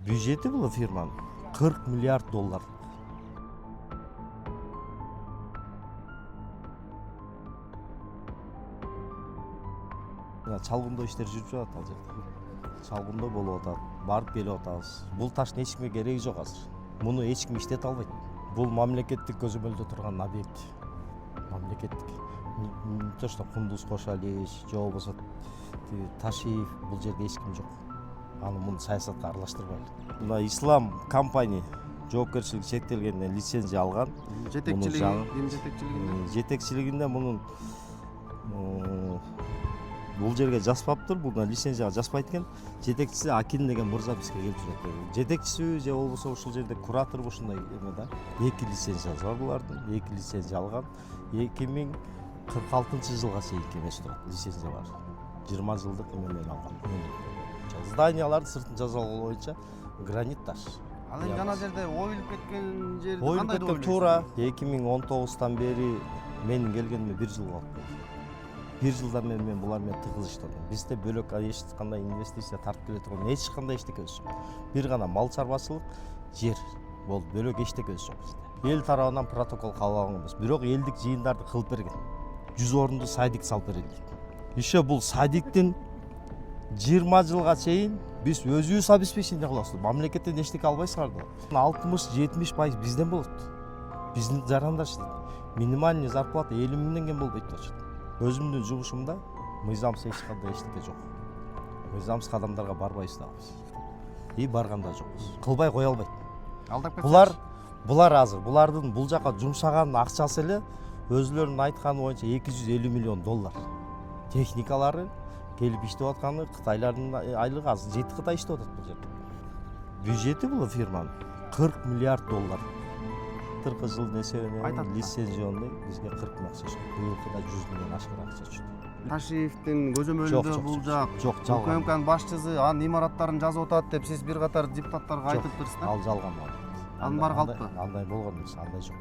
Бюджети бұл фирманың 40 миллиард доллар. Чалгындоо иштер жүрүп жатат ал жерде. Чалгындоо болуп атат, барып келип атабыз. Бул таштын эч кимге кереги жок азыр. Муну эч ким иштете албайт. Бул мамлекеттик көзөмөлдө турган объект. Мамлекеттик. То что Кундуз Кошалич, же болбосо Ташиев, бул жерде эч ким жок. Аны муну саясатка аралаштырбайлы. Мына Ислам компания жоопкерчилиги чектелген лицензия алган. Жетекчилигинде мунун бул жерге жазбаптыр, бул лицензияга жазбайт экен. Жетекчиси Акин деген мырза бизге келип жүрөт. Жетекчиси же болбосо ушул жерде куратор ушундай эмеда 2 лицензиясы бар булардын. 2 лицензия алган. 2046-жылга чейин эмеси турат, лицензия бар. 20 жылдык эмемен алган. Зданияларды сыртын жазалоо боюнча гранит таш. Ал эми жана жерде оюлуп кеткен жерди кандай деп ойлойсуз? Туура 2019-тан бери менин келгениме 1 жыл болду. 1 жылдан мен булар менен тыгыз иштедим. Бизде бөлөк эч кандай инвестиция тартып келе турган эч кандай эчтеке жок. Бир гана мал чарбачылык, жер болду. Бөлөк эчтеке жок бизде. Эл тарабынан протокол кабыл алганбыз. Бирок элдик жыйындарды кылып берген. 100 орунду садик салып берилди. Еще бул садиктин 20 жылга чейин биз өзүбүз обеспечение кылабыз. Мамлекеттен эчтеке албайсыңар да. 60-70% бизден болот. Биздин жарандар иштейт. Минимальный зарплата 50 000 теңге болбойт болчу. Өзүмдүн жумушумда мыйзамсыз эч кандай эчтеке жок. Мыйзамсыз кадамдарга барбайбыз да биз. И барганда жокпуз. Кылбай кое албайт. Алдап кетсеңиз. Булар азыр, булардын бул жака жумшаган акчасы эле өзүлөрүнүн айтканы боюнча 250 миллион доллар. Техникалары келип иштеп атканы Кытайлардын айлыгы азыр 7 Кытай иштеп атат бул жерде. Бюджети бул фирманын 40 миллиард доллар. 40 жылдын эсебинен лицензионный бизге 40 миң акча түштү. Быйылкыда 100 миңден ашык акча түштү. Ташиевдин көзөмөлүндө бул жак УКМКнын башчысы анын имараттарын жазып атат деп сиз бир катар депутаттарга айтып турсуз да? Ал жалган. Анын бар калпы. Андай болгон эмес, андай жок.